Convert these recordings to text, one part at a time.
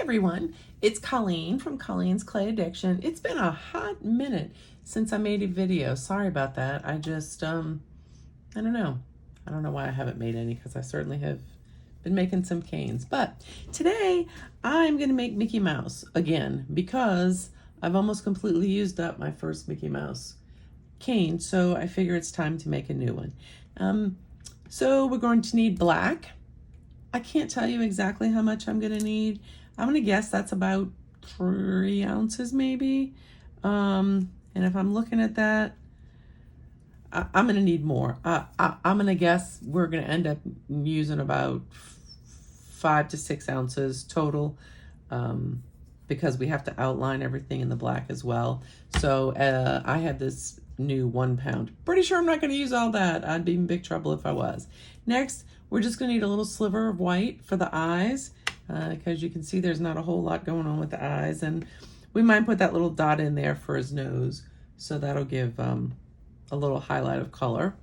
everyone, it's Colleen from Colleen's Clay Addiction. It's been a hot minute since I made a video. Sorry about that. I just, I don't know. I don't know why I haven't made any because I certainly have been making some canes. But today I'm going to make Mickey Mouse again because I've almost completely used up my first Mickey Mouse cane. So I figure it's time to make a new one. So we're going to need black. I can't tell you exactly how much I'm going to need. I'm going to guess that's about 3 ounces maybe. And if I'm looking at that, I'm going to need more. I'm going to guess we're going to end up using about 5 to 6 ounces total because we have to outline everything in the black as well. So I have this new 1 pound. Pretty sure I'm not going to use all that. I'd be in big trouble if I was. Next, we're just going to need a little sliver of white for the eyes because you can see there's not a whole lot going on with the eyes, and we might put that little dot in there for his nose, so that'll give a little highlight of color.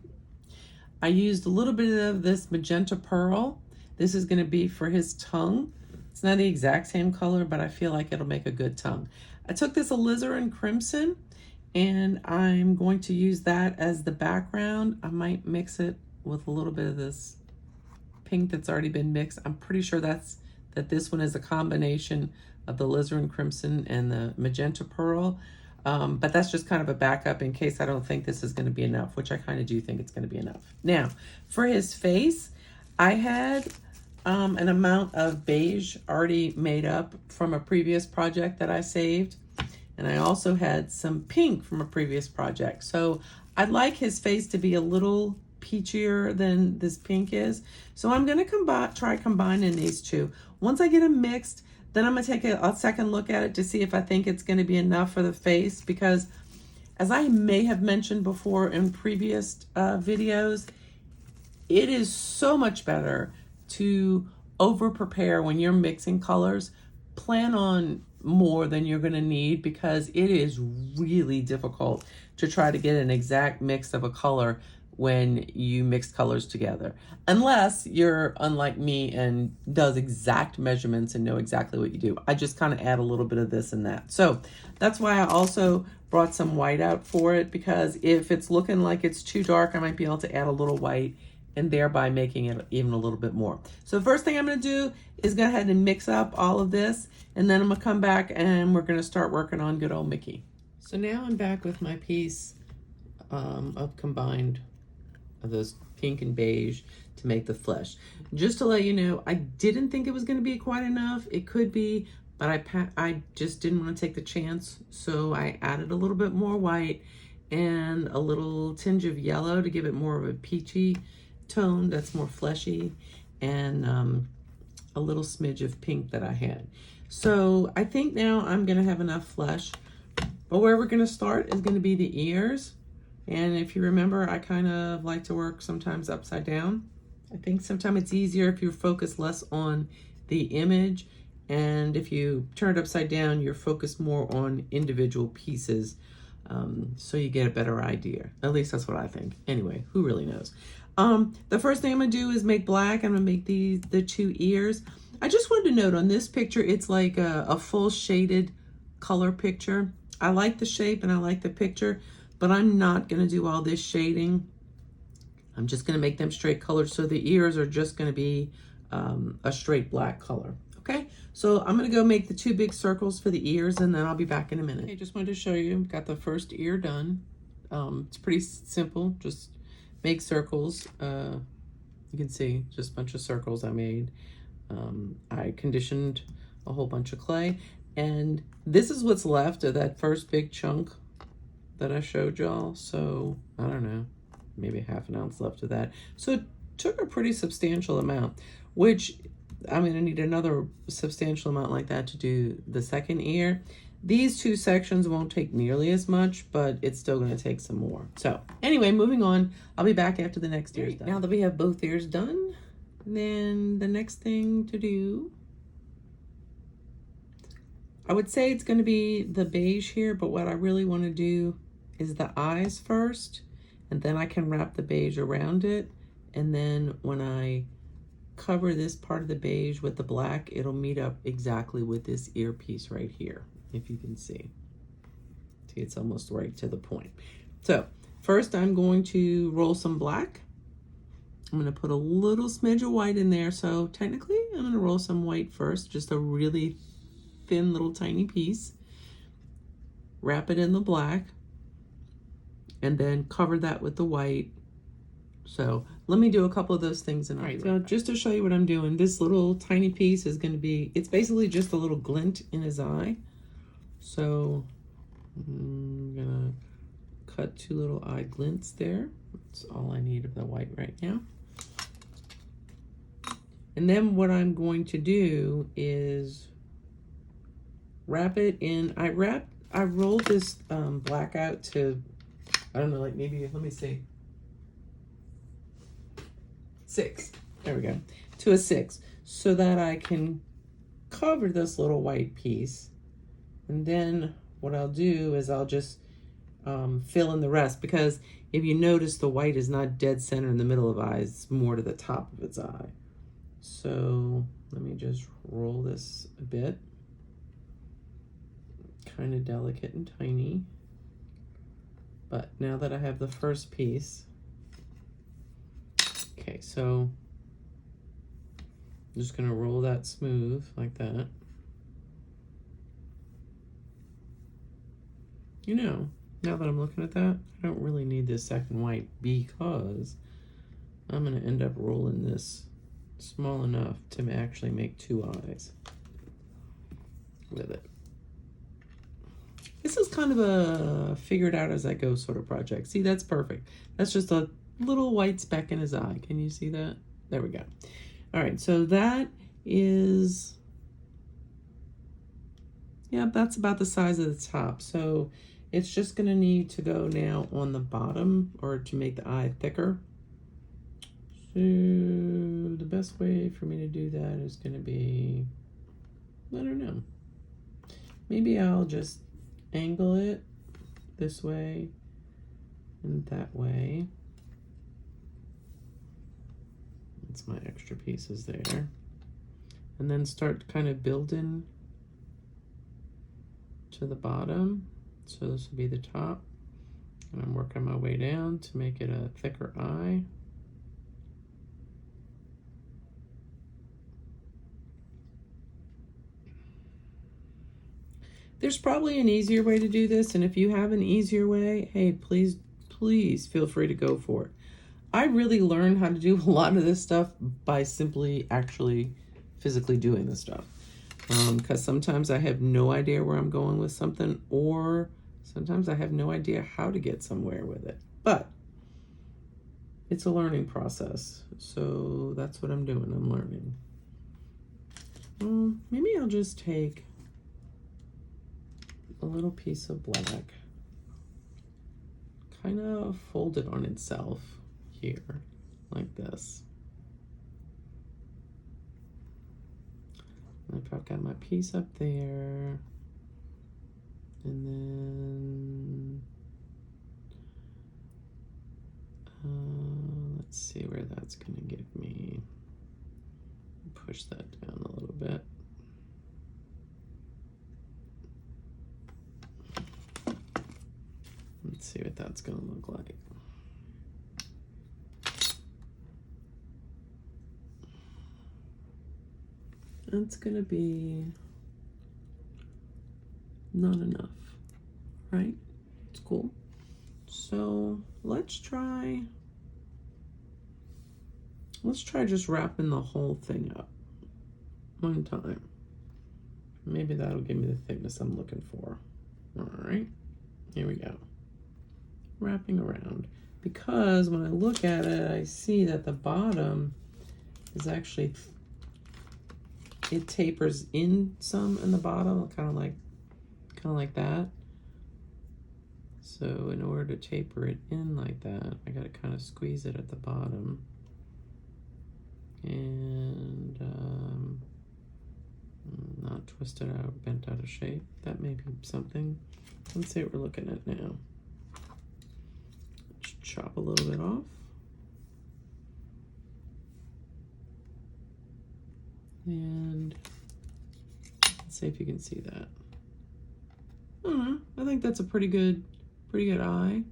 I used a little bit of this magenta pearl. This is going to be for his tongue. It's not the exact same color, but I feel like it'll make a good tongue. I took this alizarin crimson, and I'm going to use that as the background. I might mix it with a little bit of this pink that's already been mixed. I'm pretty sure that this one is a combination of the alizarin crimson and the magenta pearl, but that's just kind of a backup in case I don't think this is going to be enough, which I kind of do think it's going to be enough. Now, for his face, I had an amount of beige already made up from a previous project that I saved, and I also had some pink from a previous project. So I'd like his face to be a little peachier than this pink is. So I'm going to try combining these two. Once I get them mixed, then I'm going to take a second look at it to see if I think it's going to be enough for the face, because as I may have mentioned before in previous videos, it is so much better to over prepare when you're mixing colors. Plan on more than you're going to need, because it is really difficult to try to get an exact mix of a color when you mix colors together, unless you're unlike me and does exact measurements and know exactly what you do. I just kind of add a little bit of this and that. So that's why I also brought some white out for it, because if it's looking like it's too dark, I might be able to add a little white and thereby making it even a little bit more. So the first thing I'm going to do is go ahead and mix up all of this, and then I'm going to come back and we're going to start working on good old Mickey. So now I'm back with my piece of combined of those pink and beige to make the flesh. Just to let you know, I didn't think it was going to be quite enough. It could be, but I just didn't want to take the chance, so I added a little bit more white and a little tinge of yellow to give it more of a peachy tone that's more fleshy, and a little smidge of pink that I had. So I think now I'm going to have enough flesh, but where we're going to start is going to be the ears. And if you remember, I kind of like to work sometimes upside down. I think sometimes it's easier if you focus less on the image, and if you turn it upside down, you're focused more on individual pieces, so you get a better idea. At least that's what I think. Anyway, who really knows? The first thing I'm gonna do is make black. I'm gonna make the 2 ears. I just wanted to note on this picture, it's like a full shaded color picture. I like the shape and I like the picture, but I'm not going to do all this shading. I'm just going to make them straight colored, so the ears are just going to be a straight black color. Okay, so I'm going to go make the 2 big circles for the ears, and then I'll be back in a minute. Okay, just wanted to show you, got the first ear done. It's pretty simple, just make circles. You can see just a bunch of circles I made. I conditioned a whole bunch of clay, and this is what's left of that first big chunk that I showed y'all. So I don't know, maybe ½ an ounce left of that. So it took a pretty substantial amount, which I'm going to need another substantial amount like that to do the second ear. These 2 sections won't take nearly as much, but it's still going to take some more. So anyway, moving on, I'll be back after the next ear's done. Now that we have both ears done, then the next thing to do, I would say it's going to be the beige here, but what I really want to do is the eyes first, and then I can wrap the beige around it, and then when I cover this part of the beige with the black, it'll meet up exactly with this earpiece right here, if you can see. See, it's almost right to the point. So first I'm going to roll some black. I'm going to put a little smidge of white in there. So technically I'm going to roll some white first, just a really thin little tiny piece. Wrap it in the black and then cover that with the white. So let me do a couple of those things. And all right, so just to show you what I'm doing, this little tiny piece is going to be, it's basically just a little glint in his eye. So I'm going to cut 2 little eye glints there. That's all I need of the white right now. And then what I'm going to do is wrap it in. I rolled this black out to, I don't know, like maybe, let me see, 6. There we go. To a 6, so that I can cover this little white piece. And then what I'll do is I'll just fill in the rest, because if you notice, the white is not dead center in the middle of eye, it's more to the top of its eye. So let me just roll this a bit. Kind of delicate and tiny. But now that I have the first piece, okay, so I'm just gonna roll that smooth like that. You know, now that I'm looking at that, I don't really need this second white, because I'm gonna end up rolling this small enough to actually make 2 eyes with it. This is kind of a figure it out as I go sort of project. See, that's perfect. That's just a little white speck in his eye. Can you see that? There we go. All right, so that is, yeah, that's about the size of the top. So it's just gonna need to go now on the bottom, or to make the eye thicker. So the best way for me to do that is gonna be, I don't know. Maybe I'll just angle it this way and that way. That's my extra pieces there. And then start kind of building to the bottom. So this will be the top. And I'm working my way down to make it a thicker eye. There's probably an easier way to do this, and if you have an easier way, hey, please feel free to go for it. I really learned how to do a lot of this stuff by simply actually physically doing this stuff. Because sometimes I have no idea where I'm going with something, or sometimes I have no idea how to get somewhere with it. But it's a learning process, so that's what I'm doing. I'm learning. Maybe I'll just take a little piece of black, kind of fold it on itself here, like this. And if I've got my piece up there, and then let's see where that's gonna give me. Push that down a little bit. Let's see what that's going to look like. That's going to be not enough, right? It's cool. So let's try just wrapping the whole thing up one time. Maybe that'll give me the thickness I'm looking for. All right, here we go. Wrapping around, because when I look at it, I see that the bottom is actually, it tapers in some in the bottom, kind of like that. So in order to taper it in like that, I got to kind of squeeze it at the bottom, and not twist it out, bent out of shape. That may be something. Let's see what we're looking at now. Chop a little bit off. And let's see if you can see that. I think that's a pretty good eye.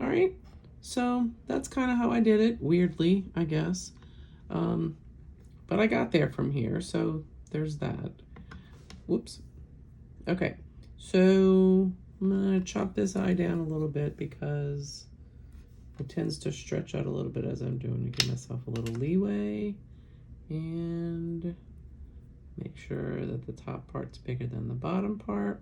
All right, so that's kind of how I did it, weirdly, I guess. But I got there from here, so there's that. Whoops. Okay, so I'm gonna chop this eye down a little bit because it tends to stretch out a little bit as I'm doing to give myself a little leeway, and make sure that the top part's bigger than the bottom part.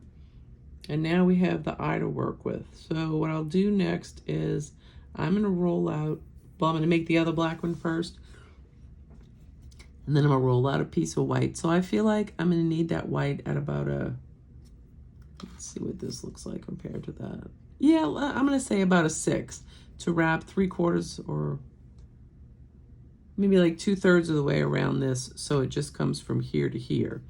And now we have the eye to work with. So what I'll do next is I'm gonna roll out, well, I'm gonna make the other black one first, and then I'm gonna roll out a piece of white. So I feel like I'm gonna need that white at about let's see what this looks like compared to that. Yeah, I'm gonna say about a 6 to wrap 3/4 or maybe like 2/3 of the way around this, so it just comes from here to here.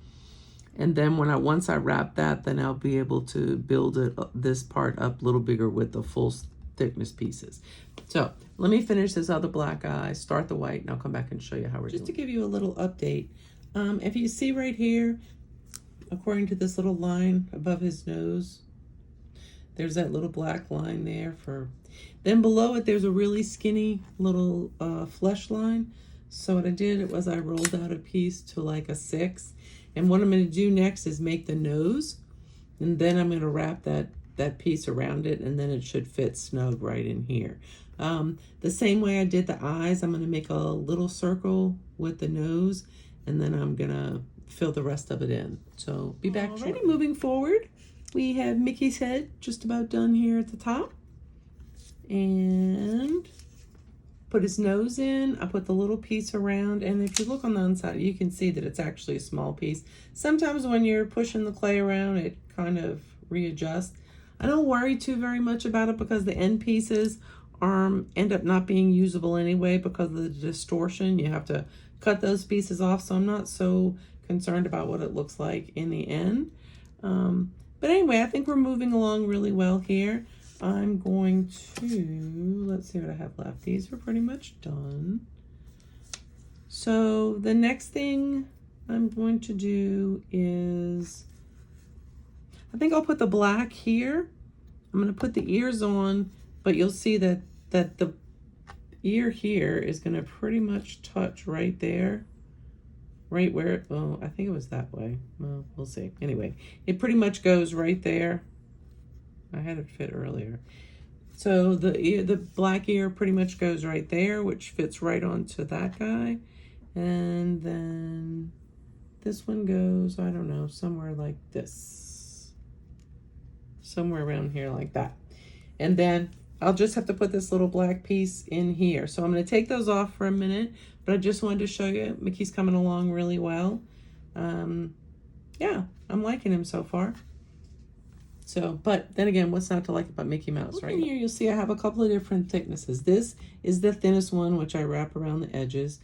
And then once I wrap that, then I'll be able to build this part up a little bigger with the full thickness pieces. So let me finish this other black eye, start the white, and I'll come back and show you how we're doing. Just to give you a little update, if you see right here, according to this little line above his nose, there's that little black line there then below it, there's a really skinny little flesh line. So what I did was I rolled out a piece to like a 6. And what I'm going to do next is make the nose, and then I'm going to wrap that piece around it, and then it should fit snug right in here. The same way I did the eyes, I'm going to make a little circle with the nose, and then I'm going to fill the rest of it in. So be back shortly. Moving forward, we have Mickey's head just about done here at the top. And put his nose in. I put the little piece around, and if you look on the inside, you can see that it's actually a small piece. Sometimes when you're pushing the clay around, it kind of readjusts. I don't worry too very much about it because the end pieces end up not being usable anyway because of the distortion. You have to cut those pieces off, so I'm not so concerned about what it looks like in the end. But anyway, I think we're moving along really well here. I'm going to, let's see what I have left. These are pretty much done. So the next thing I'm going to do is, I think I'll put the black here. I'm going to put the ears on, but you'll see that the ear here is going to pretty much touch right there. Right where, well, I think it was that way. Well, we'll see. Anyway, it pretty much goes right there. I had it fit earlier. So the black ear pretty much goes right there, which fits right onto that guy. And then this one goes, I don't know, somewhere like this. Somewhere around here like that. And then I'll just have to put this little black piece in here. So I'm going to take those off for a minute, but I just wanted to show you Mickey's coming along really well. Yeah, I'm liking him so far. So, but then again, what's not to like about Mickey Mouse, right? Here you'll see I have a couple of different thicknesses. This is the thinnest one, which I wrap around the edges.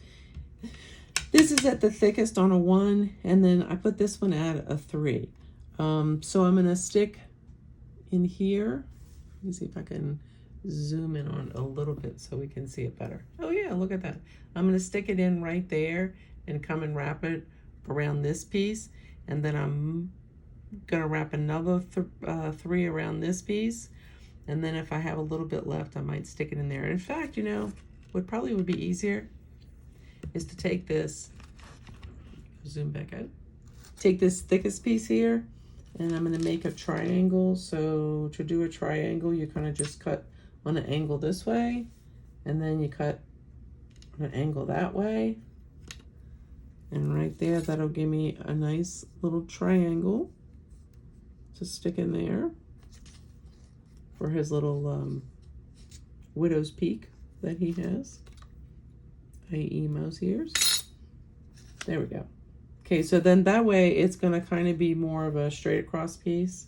This is at the thickest on a 1, and then I put this one at a 3. So I'm going to stick in here. Let me see if I can zoom in on a little bit so we can see it better. Oh yeah, look at that. I'm going to stick it in right there and come and wrap it around this piece, and then I'm gonna wrap another 3 around this piece, and then if I have a little bit left, I might stick it in there. In fact, you know, what probably would be easier is to take this, zoom back out, take this thickest piece here, and I'm gonna make a triangle. So to do a triangle, you kind of just cut on an angle this way, and then you cut on an angle that way, and right there, that'll give me a nice little triangle to stick in there for his little widow's peak that he has, i.e. mouse ears. There we go. Okay, so then that way it's gonna kind of be more of a straight across piece.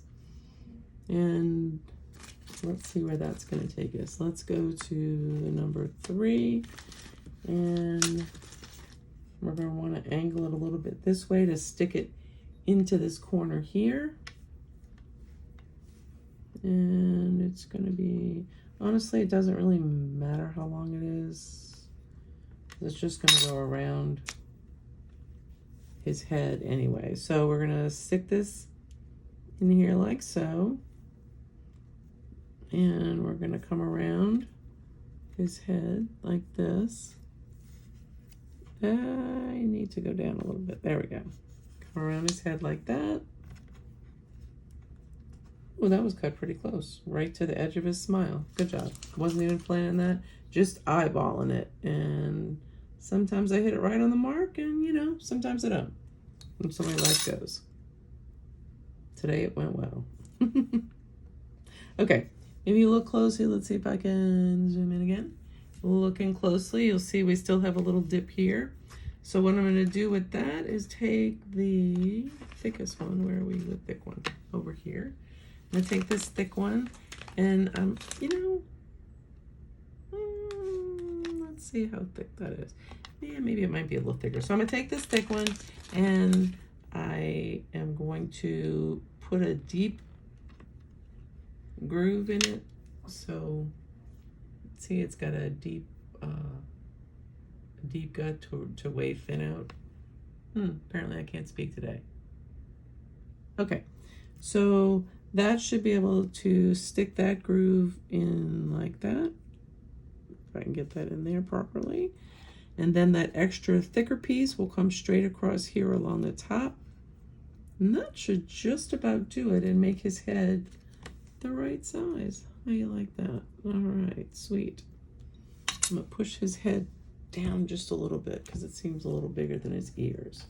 And let's see where that's gonna take us. Let's go to the number 3, and we're gonna wanna angle it a little bit this way to stick it into this corner here. And it's going to be, honestly, it doesn't really matter how long it is. It's just going to go around his head anyway. So we're gonna stick this in here like so, and we're gonna come around his head like this. I need to go down a little bit. There we go. Come around his head like that. Oh, that was cut pretty close, right to the edge of his smile. Good job. Wasn't even planning that, just eyeballing it. And sometimes I hit it right on the mark, and you know, sometimes I don't. That's the way life goes. Today it went well. Okay, if you look closely, let's see if I can zoom in again. Looking closely, you'll see we still have a little dip here. So what I'm going to do with that is take the thickest one. Where are we? The thick one over here. I'm going to take this thick one, and you know, let's see how thick that is. Yeah, maybe it might be a little thicker. So I'm going to take this thick one, and I am going to put a deep groove in it. So see, it's got a deep gut to wave thin out. Apparently I can't speak today. Okay, so that should be able to stick that groove in like that. If I can get that in there properly. And then that extra thicker piece will come straight across here along the top. And that should just about do it and make his head the right size. How you like that? All right, sweet. I'm gonna push his head down just a little bit because it seems a little bigger than his ears.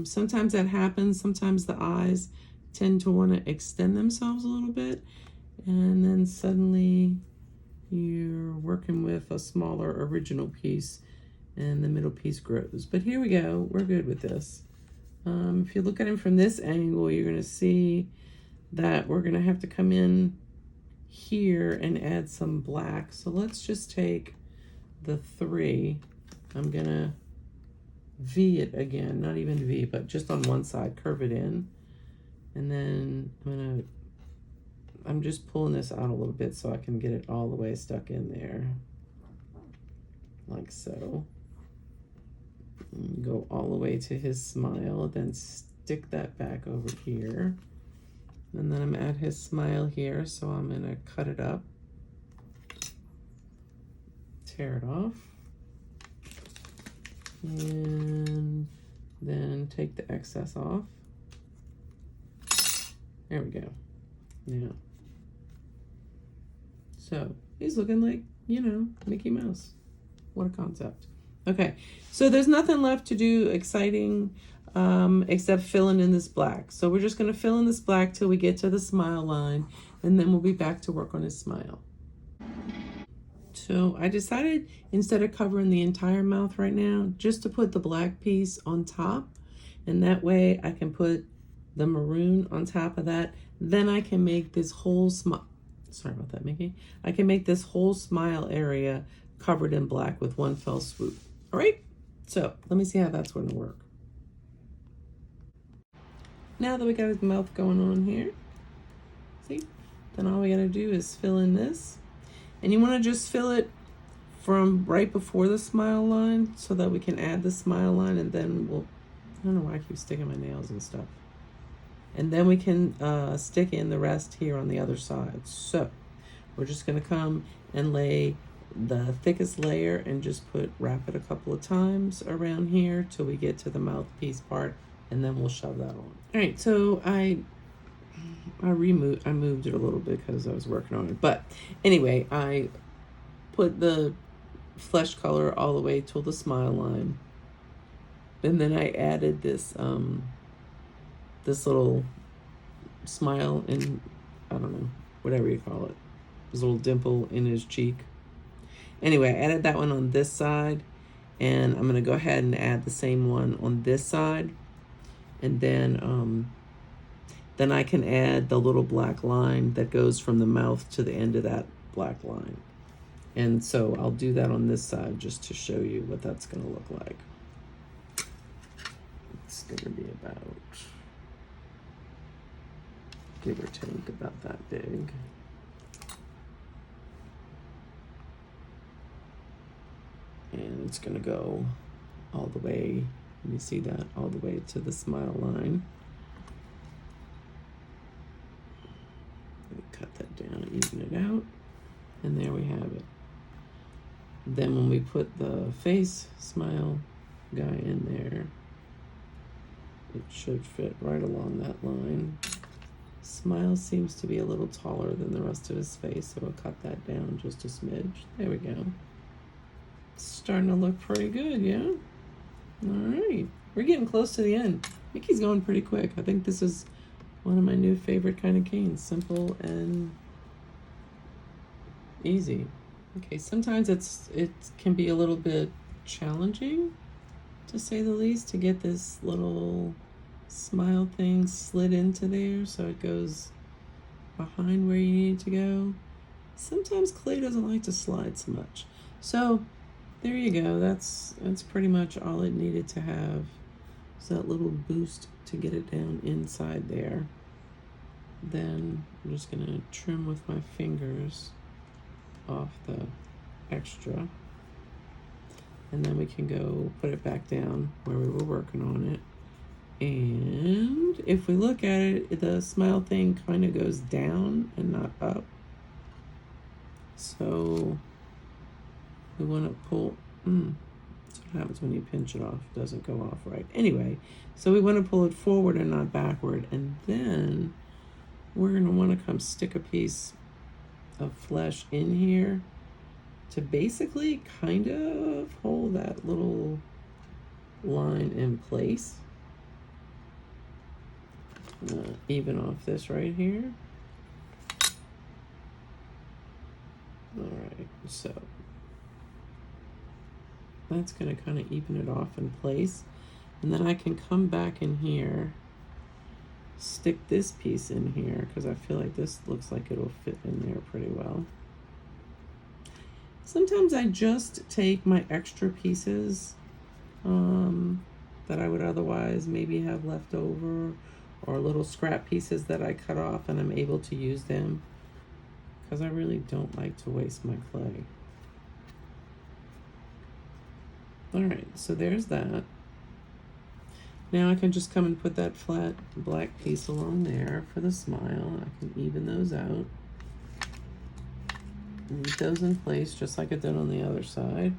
Sometimes that happens. Sometimes the eyes tend to want to extend themselves a little bit, and then suddenly you're working with a smaller original piece and the middle piece grows. But here we go. We're good with this. If you look at him from this angle, you're going to see that we're going to have to come in here and add some black. So let's just take the 3. I'm going to V it again, not even V, but just on one side, curve it in. And then I'm just pulling this out a little bit so I can get it all the way stuck in there. Like so. And go all the way to his smile, then stick that back over here. And then I'm at his smile here, so I'm gonna cut it up. Tear it off. And then take the excess off. There we go. Yeah. So he's looking like, you know, Mickey Mouse. What a concept. Okay, so there's nothing left to do exciting except filling in this black. So we're just gonna fill in this black till we get to the smile line, and then we'll be back to work on his smile. So I decided, instead of covering the entire mouth right now, just to put the black piece on top, and that way I can put the maroon on top of that. Then I can make this whole smile, sorry about that, Mickey. I can make this whole smile area covered in black with one fell swoop. All right, so let me see how that's going to work. Now that we got his mouth going on here, see, then all we got to do is fill in this. And you want to just fill it from right before the smile line so that we can add the smile line, and then we'll, I don't know why I keep sticking my nails and stuff. And then we can stick in the rest here on the other side. So we're just going to come and lay the thickest layer and just wrap it a couple of times around here till we get to the mouthpiece part, and then we'll shove that on. All right, so I moved it a little bit because I was working on it. But anyway, I put the flesh color all the way till the smile line. And then I added this this little smile in, I don't know, whatever you call it. This little dimple in his cheek. Anyway, I added that one on this side, and I'm going to go ahead and add the same one on this side. And then I can add the little black line that goes from the mouth to the end of that black line. And so I'll do that on this side just to show you what that's going to look like. It's going to be about, give or take, about that big. And it's going to go all the way You see that all the way to the smile line. Cut that down, even it out, and there we have it. Then when we put the face smile guy in there, it should fit right along that line. Smile seems to be a little taller than the rest of his face, so we'll cut that down just a smidge. There we go. It's starting to look pretty good, yeah? All right, we're getting close to the end. Mickey's going pretty quick. I think this is one of my new favorite kind of canes. Simple and easy. Okay, sometimes it can be a little bit challenging, to say the least, to get this little smile thing slid into there so it goes behind where you need it to go. Sometimes clay doesn't like to slide so much. So there you go. That's pretty much all it needed to have. So that little boost to get it down inside there. Then I'm just gonna trim with my fingers off the extra, and then we can go put it back down where we were working on it. And if we look at it, the smile thing kind of goes down and not up, so we want to pull that's what happens when you pinch it off. It doesn't go off right. Anyway, so we want to pull it forward and not backward, and then we're going to want to come stick a piece of flesh in here to basically kind of hold that little line in place. Even off this right here. All right, so that's going to kind of even it off in place, and then I can come back in here, stick this piece in here, because I feel like this looks like it'll fit in there pretty well. Sometimes I just take my extra pieces that I would otherwise maybe have left over, or little scrap pieces that I cut off, and I'm able to use them because I really don't like to waste my clay. All right, so there's that. Now I can just come and put that flat black piece along there for the smile. I can even those out. Leave those in place just like I did on the other side.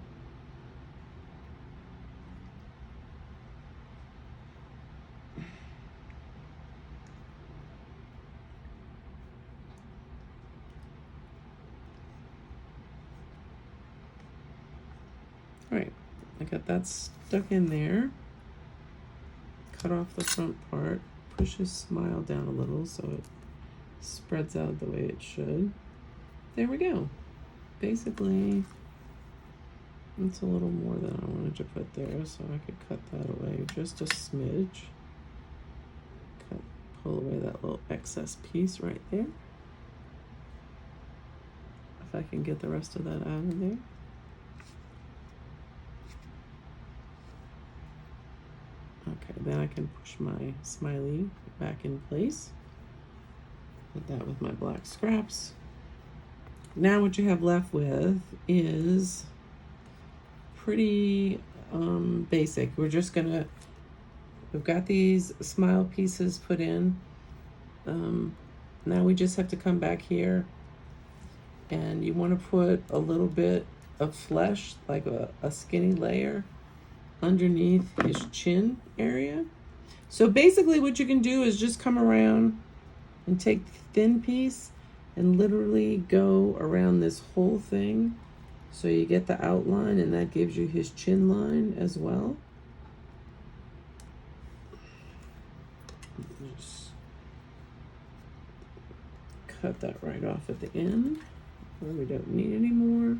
All right, I got that stuck in there. Cut off the front part, push his smile down a little so it spreads out the way it should. There we go. Basically, it's a little more than I wanted to put there, so I could cut that away just a smidge. Pull away that little excess piece right there. If I can get the rest of that out of there. Okay, then I can push my smiley back in place. Put that with my black scraps. Now what you have left with is pretty basic. We're just gonna, we've got these smile pieces put in. Now we just have to come back here, and you want to put a little bit of flesh, like a skinny layer, underneath his chin area. So basically what you can do is just come around and take the thin piece and literally go around this whole thing so you get the outline, and that gives you his chin line as well. Just cut that right off at the end where we don't need any more.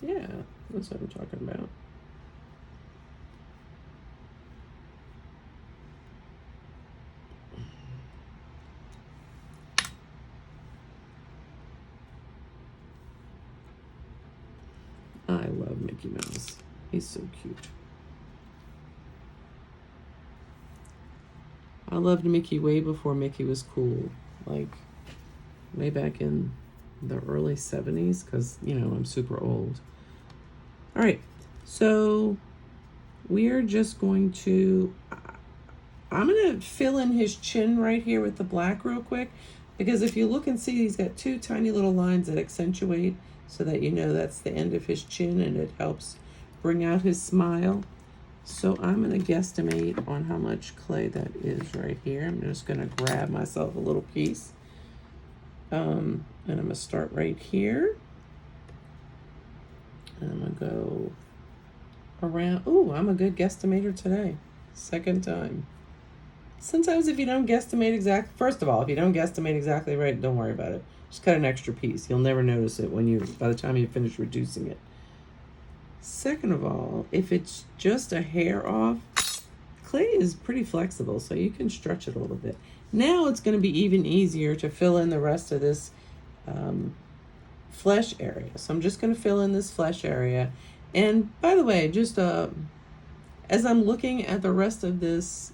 Yeah, that's what I'm talking about. I love Mickey Mouse. He's so cute. I loved Mickey way before Mickey was cool. Like, way back in the early 70s, because, you know, I'm super old. All right, So we're just going to, I'm going to fill in his chin right here with the black real quick, because if you look and see, he's got two tiny little lines that accentuate so that you know that's the end of his chin, and it helps bring out his smile. So I'm going to guesstimate on how much clay that is right here. I'm just going to grab myself a little piece. And I'm going to start right here. And I'm going to go around. Ooh, I'm a good guesstimator today. Second time. Sometimes if you don't guesstimate exactly, first of all, if you don't guesstimate exactly right, don't worry about it. Just cut an extra piece. You'll never notice it by the time you finish reducing it. Second of all, if it's just a hair off, clay is pretty flexible, so you can stretch it a little bit. Now it's going to be even easier to fill in the rest of this flesh area. So I'm just going to fill in this flesh area. And by the way, just as I'm looking at the rest of this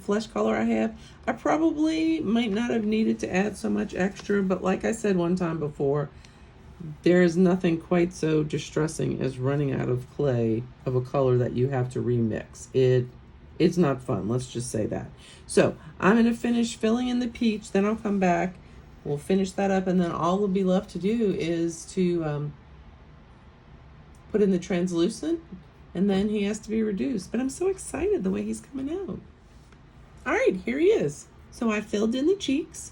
flesh color I have, I probably might not have needed to add so much extra, but like I said one time before, there is nothing quite so distressing as running out of clay of a color that you have to remix. It's not fun, let's just say that. So I'm going to finish filling in the peach, then I'll come back, we'll finish that up, and then all will be left to do is to put in the translucent, and then he has to be reduced. But I'm so excited the way he's coming out. All right, here he is. So I filled in the cheeks.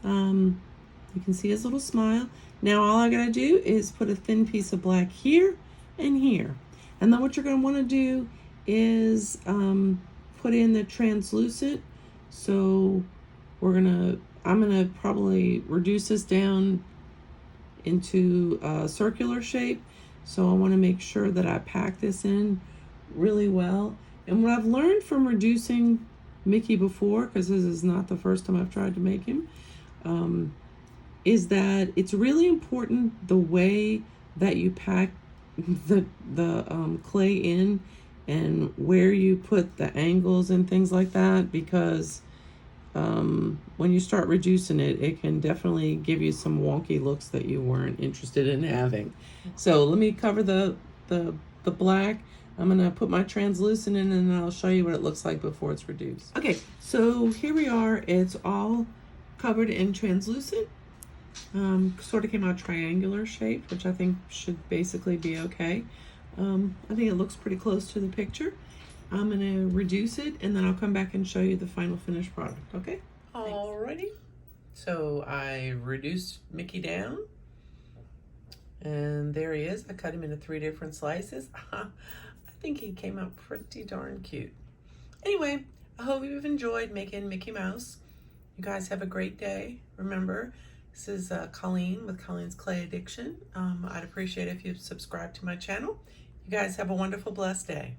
You can see his little smile. Now all I gotta do is put a thin piece of black here and here. And then what you're gonna wanna do is put in the translucent. So I'm gonna probably reduce this down into a circular shape. So I wanna make sure that I pack this in really well. And what I've learned from reducing Mickey before, because this is not the first time I've tried to make him, is that it's really important the way that you pack the clay in and where you put the angles and things like that, because when you start reducing it, it can definitely give you some wonky looks that you weren't interested in having. So let me cover the black. I'm gonna put my translucent in, and then I'll show you what it looks like before it's reduced. Okay, so here we are. It's all covered in translucent. Sort of came out triangular shape, which I think should basically be okay. I think it looks pretty close to the picture. I'm gonna reduce it, and then I'll come back and show you the final finished product, okay? Alrighty, so I reduced Mickey down, and there he is. I cut him into 3 different slices. I think he came out pretty darn cute. Anyway, I hope you've enjoyed making Mickey Mouse. You guys have a great day. Remember, this is Colleen with Colleen's Clay Addiction. I'd appreciate it if you subscribe to my channel. You guys have a wonderful, blessed day.